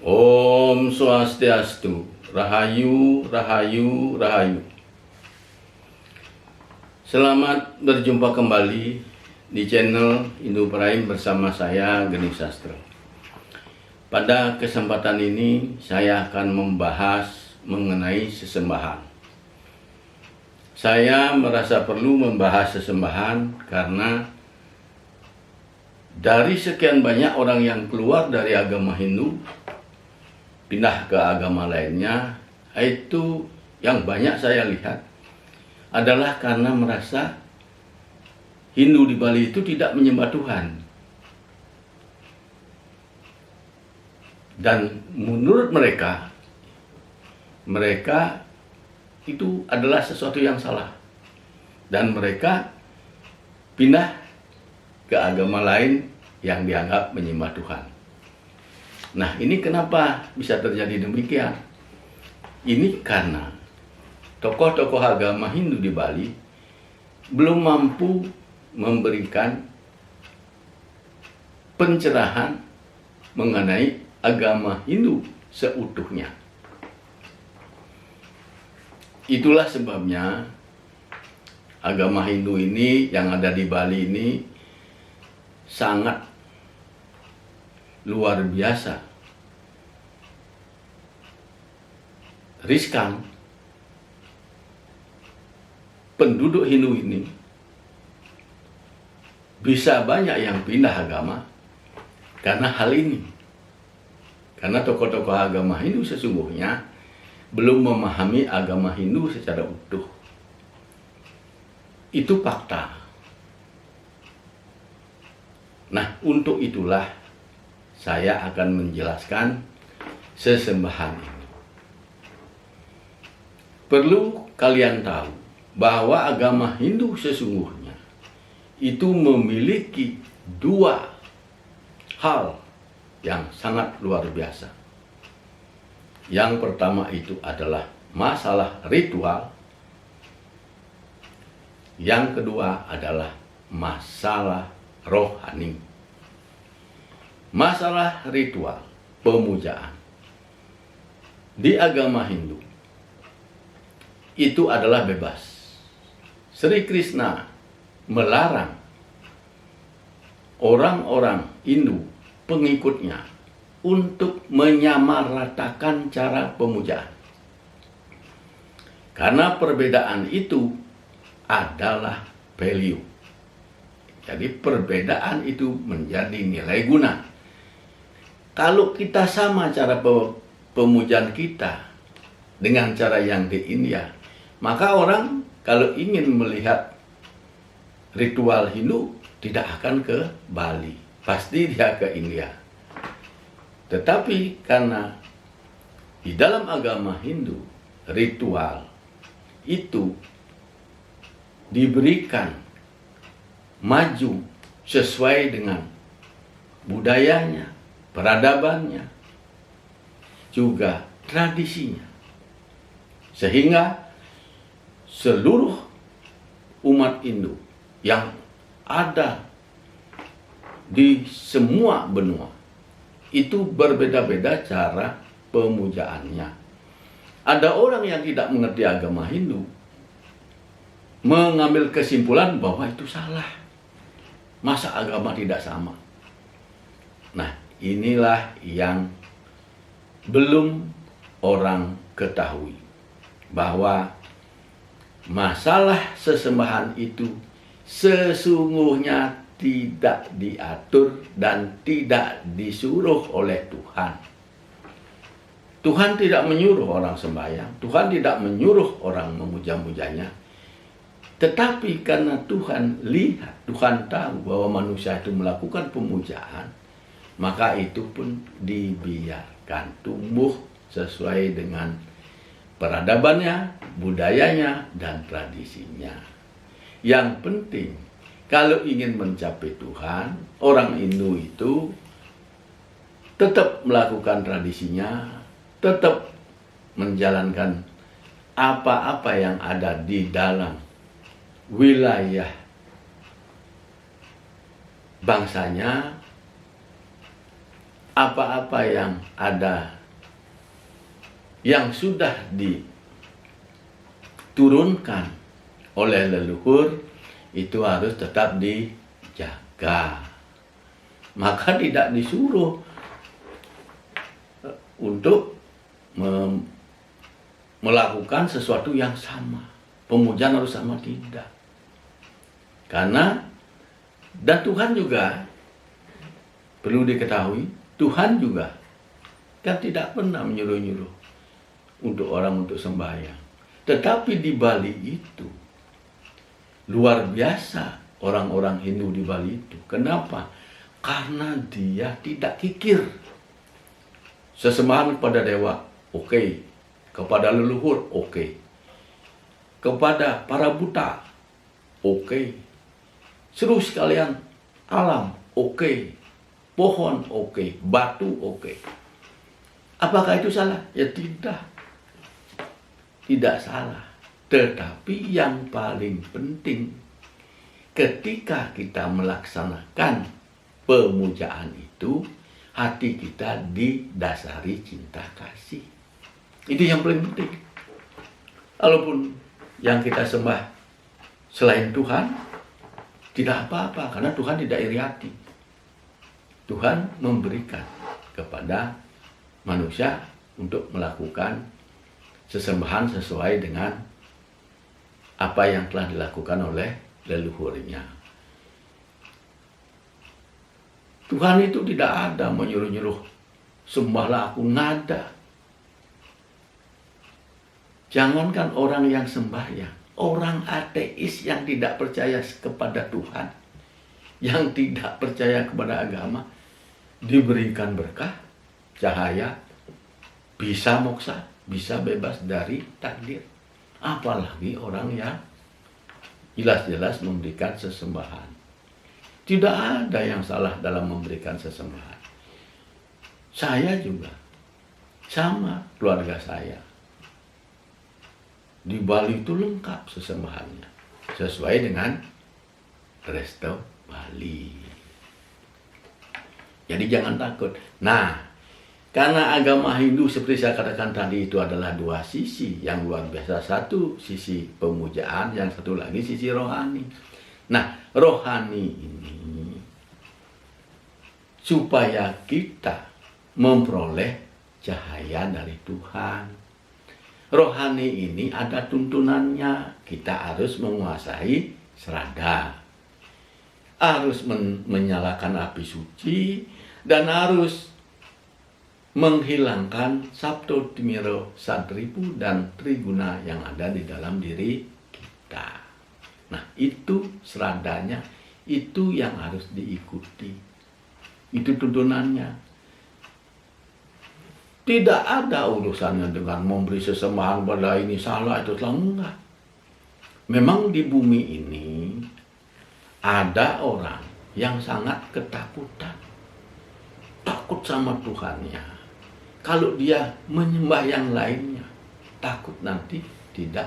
Om Swastiastu, Rahayu, Rahayu, Rahayu. Selamat berjumpa kembali di channel Hindu Prime bersama saya Geni Sastro. Pada kesempatan ini saya akan membahas mengenai sesembahan. Saya merasa perlu membahas sesembahan karena dari sekian banyak orang yang keluar dari agama Hindu pindah ke agama lainnya, itu yang banyak saya lihat adalah karena merasa Hindu di Bali itu tidak menyembah Tuhan. Dan menurut mereka itu adalah sesuatu yang salah. Dan mereka pindah ke agama lain yang dianggap menyembah Tuhan. Nah, ini kenapa bisa terjadi demikian? Ini karena tokoh-tokoh agama Hindu di Bali belum mampu memberikan pencerahan mengenai agama Hindu seutuhnya. Itulah sebabnya agama Hindu ini yang ada di Bali ini sangat luar biasa riskan. Penduduk Hindu ini bisa banyak yang pindah agama karena hal ini. Karena tokoh-tokoh agama Hindu sesungguhnya belum memahami agama Hindu secara utuh. Itu fakta. Nah, untuk itulah saya akan menjelaskan sesembahan ini. Perlu kalian tahu bahwa agama Hindu sesungguhnya itu memiliki dua hal yang sangat luar biasa. Yang pertama itu adalah masalah ritual. Yang kedua adalah masalah rohani. Masalah ritual pemujaan di agama Hindu itu adalah bebas. Sri Krishna melarang orang-orang Hindu pengikutnya untuk menyamaratakan cara pemujaan. Karena perbedaan itu adalah value. Jadi perbedaan itu menjadi nilai guna. Kalau kita sama cara pemujaan kita dengan cara yang di India, maka orang kalau ingin melihat ritual Hindu tidak akan ke Bali, pasti dia ke India. Tetapi karena di dalam agama Hindu ritual itu diberikan maju sesuai dengan budayanya, peradabannya, juga tradisinya. Sehingga seluruh umat Hindu yang ada di semua benua itu berbeda-beda cara pemujaannya. Ada orang yang tidak mengerti agama Hindu mengambil kesimpulan bahwa itu salah. Masa agama tidak sama? Nah, inilah yang belum orang ketahui, bahwa masalah sesembahan itu sesungguhnya tidak diatur dan tidak disuruh oleh Tuhan. Tuhan tidak menyuruh orang sembahyang, Tuhan tidak menyuruh orang memuja-mujanya. Tetapi karena Tuhan lihat, Tuhan tahu bahwa manusia itu melakukan pemujaan, maka itu pun dibiarkan tumbuh sesuai dengan peradabannya, budayanya, dan tradisinya. Yang penting, kalau ingin mencapai Tuhan, orang Hindu itu tetap melakukan tradisinya, tetap menjalankan apa-apa yang ada di dalam wilayah bangsanya, apa-apa yang ada yang sudah diturunkan oleh leluhur itu harus tetap dijaga. Maka tidak disuruh untuk melakukan sesuatu yang sama. Pemujaan harus sama, tidak. Karena, dan Tuhan juga perlu diketahui, Tuhan juga kan tidak pernah menyuruh-nyuruh untuk orang untuk sembahyang. Tetapi di Bali itu luar biasa orang-orang Hindu di Bali itu. Kenapa? Karena dia tidak kikir. Sesembahan kepada dewa, oke. Kepada leluhur, oke. Kepada para buta, oke. Seluruh sekalian alam, oke. Pohon, oke. Batu, oke. Apakah itu salah? Ya tidak. Tidak salah. Tetapi yang paling penting, ketika kita melaksanakan pemujaan itu, hati kita didasari cinta kasih. Itu yang paling penting. Walaupun yang kita sembah selain Tuhan, tidak apa-apa, karena Tuhan tidak iri hati. Tuhan memberikan kepada manusia untuk melakukan sesembahan sesuai dengan apa yang telah dilakukan oleh leluhurnya. Tuhan itu tidak ada menyuruh-nyuruh sembahlah aku, nada. Jangankan orang yang sembahyang, orang ateis yang tidak percaya kepada Tuhan, yang tidak percaya kepada agama, diberikan berkah, cahaya, bisa moksa, bisa bebas dari takdir. Apalagi orang yang jelas-jelas memberikan sesembahan. Tidak ada yang salah dalam memberikan sesembahan. Saya juga sama, keluarga saya di Bali itu lengkap sesembahannya sesuai dengan Resto Bali. Jadi jangan takut. Nah, karena agama Hindu seperti saya katakan tadi itu adalah dua sisi yang luar biasa. Satu sisi pemujaan, yang satu lagi sisi rohani. Nah, rohani ini supaya kita memperoleh cahaya dari Tuhan. Rohani ini ada tuntunannya. Kita harus menguasai serada. Harus menyalakan api suci dan harus menghilangkan Sabto Timiro Sadripu dan Triguna yang ada di dalam diri kita. Nah, itu seradanya, itu yang harus diikuti. Itu tuntunannya. Tidak ada urusannya dengan memberi sesembahan pada ini salah, itu salah, enggak. Memang di bumi ini ada orang yang sangat ketakutan. Takut sama Tuhannya. Kalau dia menyembah yang lainnya, takut nanti tidak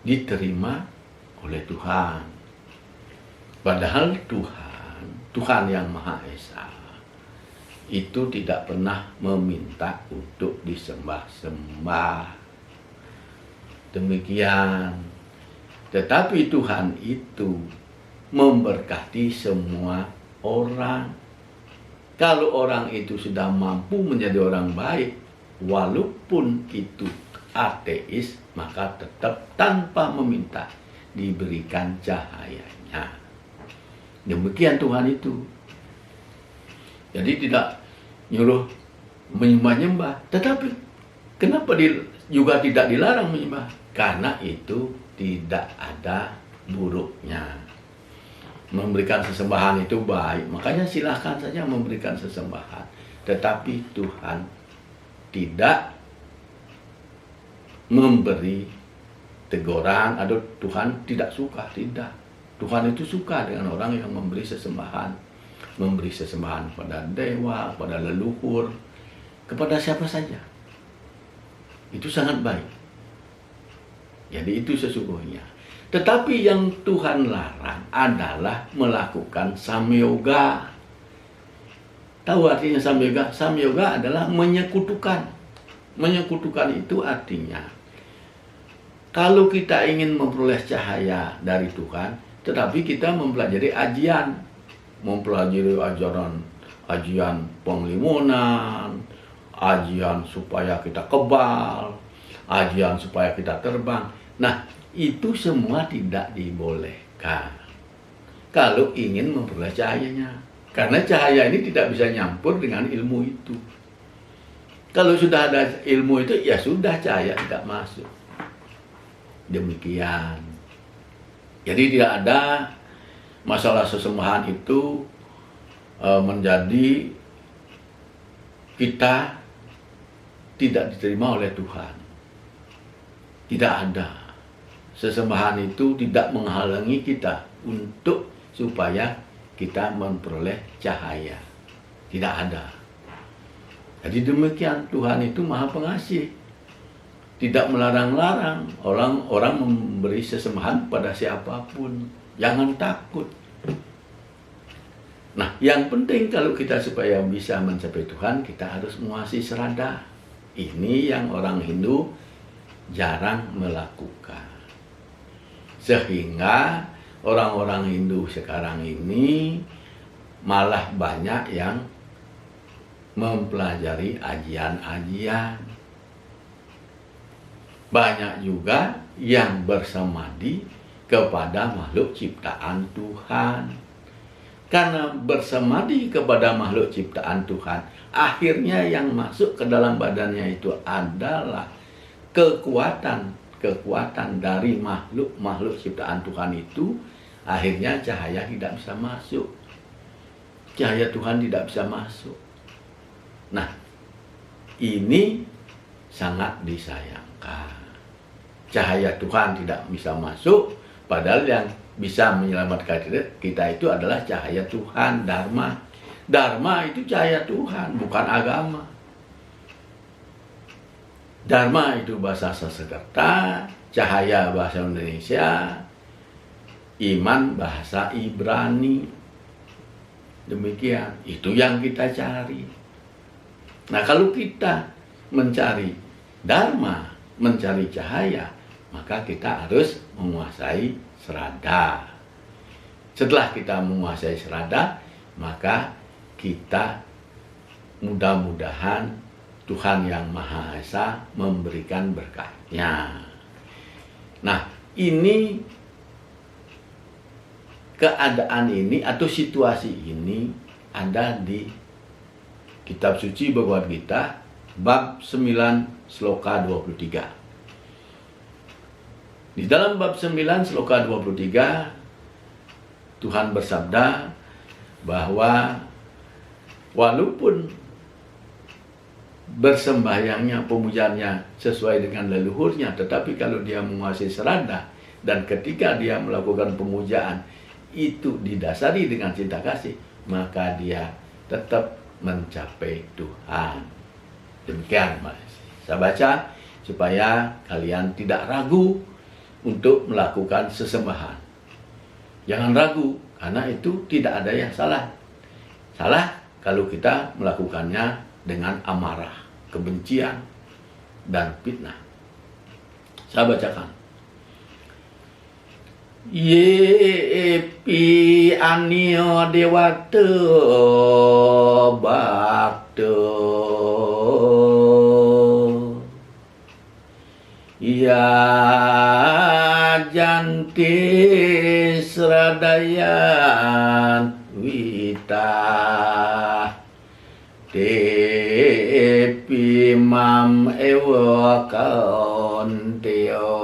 diterima oleh Tuhan. Padahal Tuhan yang Maha Esa, itu tidak pernah meminta untuk disembah-sembah. Demikian. Tetapi Tuhan itu memberkati semua orang. Kalau orang itu sudah mampu menjadi orang baik, walaupun itu ateis, maka tetap tanpa meminta diberikan cahayanya. Demikian Tuhan itu. Jadi tidak nyuruh menyembah-nyembah. Tetapi kenapa juga tidak dilarang menyembah? Karena itu tidak ada buruknya. Memberikan sesembahan itu baik, makanya silahkan saja memberikan sesembahan. Tetapi Tuhan tidak memberi teguran, atau Tuhan tidak suka, tidak. Tuhan itu suka dengan orang yang memberi sesembahan. Memberi sesembahan kepada dewa, kepada leluhur, kepada siapa saja. Itu sangat baik. Jadi itu sesungguhnya. Tetapi yang Tuhan larang adalah melakukan samyoga. tahu artinya samyoga? Samyoga adalah menyekutukan. Menyekutukan itu artinya kalau kita ingin memperoleh cahaya dari Tuhan, tetapi kita mempelajari ajian, mempelajari ajian penglimunan, ajian supaya kita kebal, ajian supaya kita terbang. Nah, itu semua tidak dibolehkan kalau ingin memperoleh cahayanya. Karena cahaya ini tidak bisa nyampur dengan ilmu itu. Kalau sudah ada ilmu itu, ya sudah, cahaya tidak masuk. Demikian. Jadi tidak ada masalah sesembahan itu menjadi kita tidak diterima oleh Tuhan. Tidak ada. Sesembahan itu tidak menghalangi kita untuk supaya kita memperoleh cahaya. Tidak ada. Jadi demikian, Tuhan itu Maha Pengasih. Tidak melarang-larang orang memberi sesembahan pada siapapun. Jangan takut. Nah, yang penting kalau kita supaya bisa mencapai Tuhan, kita harus menguasai serada. Ini yang orang Hindu jarang melakukan. Sehingga orang-orang Hindu sekarang ini malah banyak yang mempelajari ajian-ajian. Banyak juga yang bersemadi kepada makhluk ciptaan Tuhan. Karena bersemadi kepada makhluk ciptaan Tuhan, akhirnya yang masuk ke dalam badannya itu adalah kekuatan dari makhluk ciptaan Tuhan itu. Akhirnya cahaya tidak bisa masuk. Cahaya Tuhan tidak bisa masuk. Nah, ini sangat disayangkan. Cahaya Tuhan tidak bisa masuk, padahal yang bisa menyelamatkan kita itu adalah cahaya Tuhan, Dharma. Dharma itu cahaya Tuhan, bukan agama. Dharma itu bahasa Sanskerta, cahaya bahasa Indonesia, iman bahasa Ibrani. Demikian, itu yang kita cari. Nah, kalau kita mencari Dharma, mencari cahaya, maka kita harus menguasai serada. Setelah kita menguasai serada, maka kita mudah-mudahan Tuhan yang Maha Esa memberikan berkatnya. Nah, ini keadaan ini atau situasi ini ada di Kitab Suci Bhagavad Gita bab 9 sloka 23. Di dalam bab 9 sloka 23 Tuhan bersabda bahwa walaupun bersembahyangnya, pemujaannya sesuai dengan leluhurnya, tetapi kalau dia menguasai serada dan ketika dia melakukan pemujaan itu didasari dengan cinta kasih, maka dia tetap mencapai Tuhan. Demikian, Mas. Saya baca supaya kalian tidak ragu untuk melakukan sesembahan. Jangan ragu, karena itu tidak ada yang salah. Salah kalau kita melakukannya dengan amarah, kebencian, dan fitnah. Saya bacakan. Yepi anio dewata bakto ya janti seradayan wita tepi mam ewa kaunteo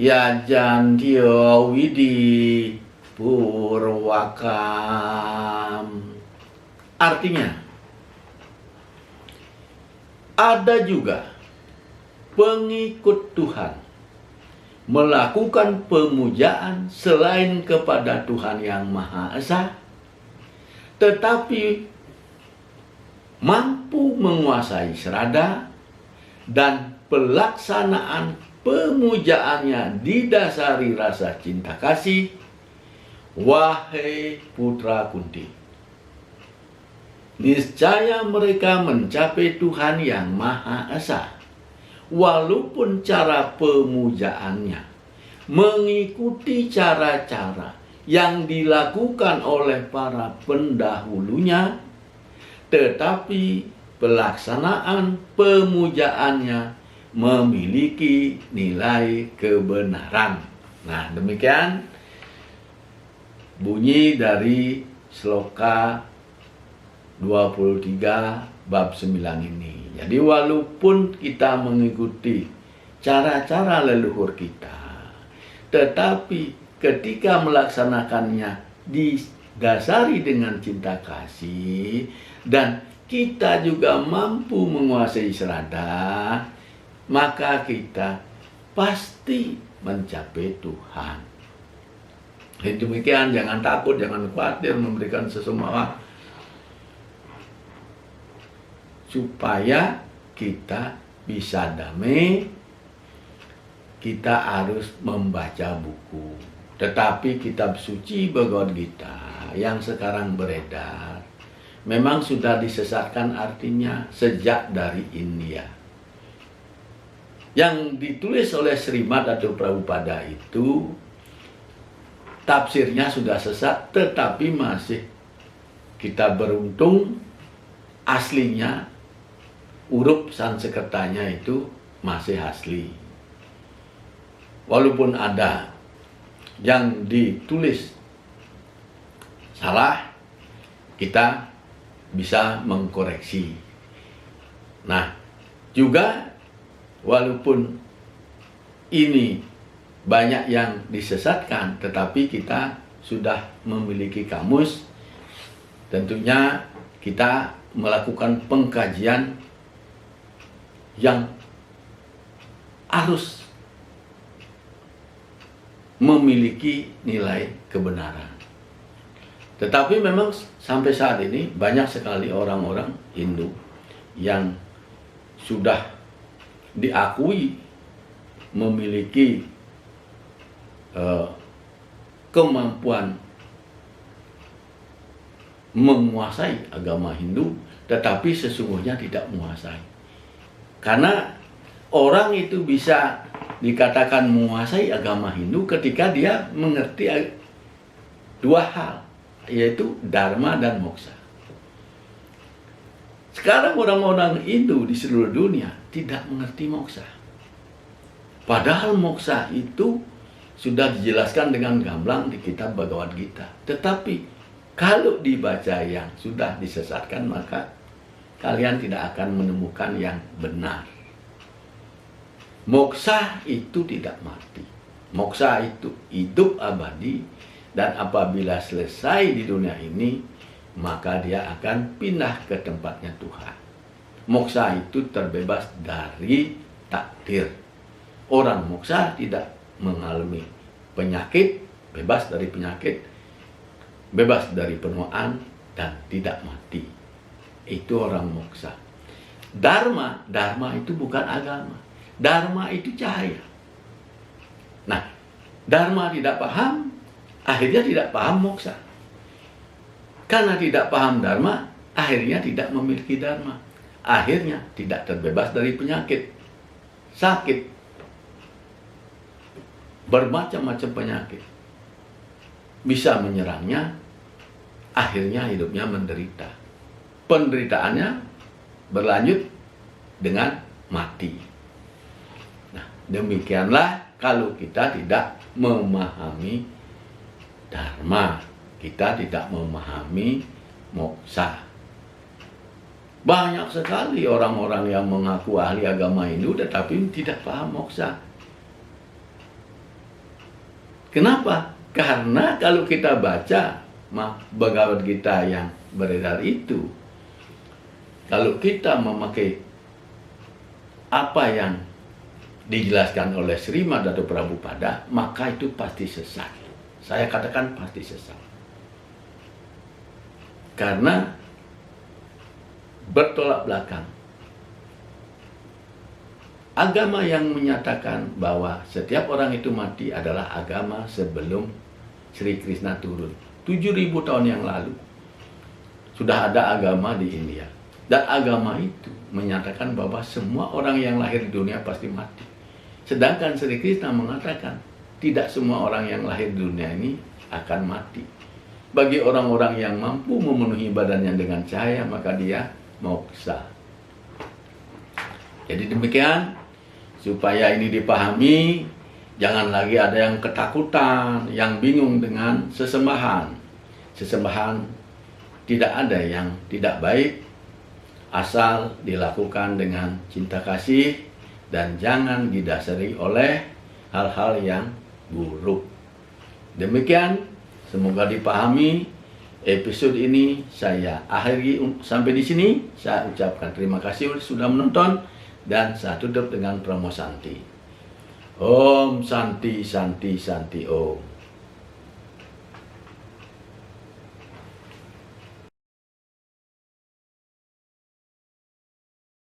ya jantio widi purwakam. Artinya, ada juga pengikut Tuhan melakukan pemujaan selain kepada Tuhan yang Maha Esa, tetapi mampu menguasai serada dan pelaksanaan pemujaannya didasari rasa cinta kasih, wahai putra Kunti, niscaya mereka mencapai Tuhan yang Maha Esa, walaupun cara pemujaannya mengikuti cara-cara yang dilakukan oleh para pendahulunya, tetapi pelaksanaan pemujaannya memiliki nilai kebenaran. Nah, demikian bunyi dari Sloka 23 bab 9 ini. Jadi walaupun kita mengikuti cara-cara leluhur kita, tetapi ketika melaksanakannya didasari dengan cinta kasih dan kita juga mampu menguasai serada, maka kita pasti mencapai Tuhan. Demikian, jangan takut, jangan khawatir memberikan sesemua supaya kita bisa damai. Kita harus membaca buku. Tetapi kitab suci Bhagavad Gita yang sekarang beredar memang sudah disesatkan artinya sejak dari India. Yang ditulis oleh Srimad atau Prabhupada itu tafsirnya sudah sesat, tetapi masih kita beruntung aslinya huruf Sanskertanya itu masih asli. Walaupun ada yang ditulis salah, kita bisa mengkoreksi. Nah, juga walaupun ini banyak yang disesatkan, tetapi kita sudah memiliki kamus, tentunya kita melakukan pengkajian yang harus memiliki nilai kebenaran. Tetapi memang sampai saat ini banyak sekali orang-orang Hindu yang sudah diakui memiliki kemampuan menguasai agama Hindu, tetapi sesungguhnya tidak menguasai. Karena orang itu bisa dikatakan menguasai agama Hindu ketika dia mengerti dua hal, yaitu Dharma dan Moksa. Sekarang orang-orang Hindu di seluruh dunia tidak mengerti Moksa. Padahal Moksa itu sudah dijelaskan dengan gamblang di kitab Bhagavad Gita. Tetapi kalau dibaca yang sudah disesatkan, maka kalian tidak akan menemukan yang benar. Moksa itu tidak mati. Moksa itu hidup abadi, dan apabila selesai di dunia ini, maka dia akan pindah ke tempatnya Tuhan. Moksa itu terbebas dari takdir. Orang moksa tidak mengalami penyakit, bebas dari penyakit, bebas dari penuaan, dan tidak mati. Itu orang moksa. Dharma itu bukan agama. Dharma itu cahaya. Nah, Dharma tidak paham, akhirnya tidak paham moksa. Karena tidak paham Dharma, akhirnya tidak memiliki Dharma. Akhirnya tidak terbebas dari penyakit, sakit, bermacam-macam penyakit bisa menyerangnya, akhirnya hidupnya menderita. Penderitaannya berlanjut dengan mati. Nah, demikianlah kalau kita tidak memahami Dharma, kita tidak memahami moksa. Banyak sekali orang-orang yang mengaku ahli agama Hindu tetapi tidak paham moksa. Kenapa? Karena kalau kita baca Bhagavad Gita yang beredar itu, kalau kita memakai apa yang dijelaskan oleh Srimad atau Prabhupada, maka itu pasti sesat. Saya katakan pasti sesat. Karena bertolak belakang. Agama yang menyatakan bahwa setiap orang itu mati adalah agama sebelum Sri Krishna turun. 7.000 tahun yang lalu sudah ada agama di India. Dan agama itu menyatakan bahwa semua orang yang lahir di dunia pasti mati. Sedangkan Sri Krishna mengatakan tidak semua orang yang lahir di dunia ini akan mati. Bagi orang-orang yang mampu memenuhi badannya dengan cahaya, maka dia moksa. Jadi demikian, supaya ini dipahami, jangan lagi ada yang ketakutan, yang bingung dengan sesembahan. Sesembahan tidak ada yang tidak baik, asal dilakukan dengan cinta kasih dan jangan didasari oleh hal-hal yang buruk. Demikian, semoga dipahami. Episode ini saya akhiri sampai di sini. Saya ucapkan terima kasih sudah menonton dan saya tutup dengan promo Santi. Om Santi Santi Santi Om.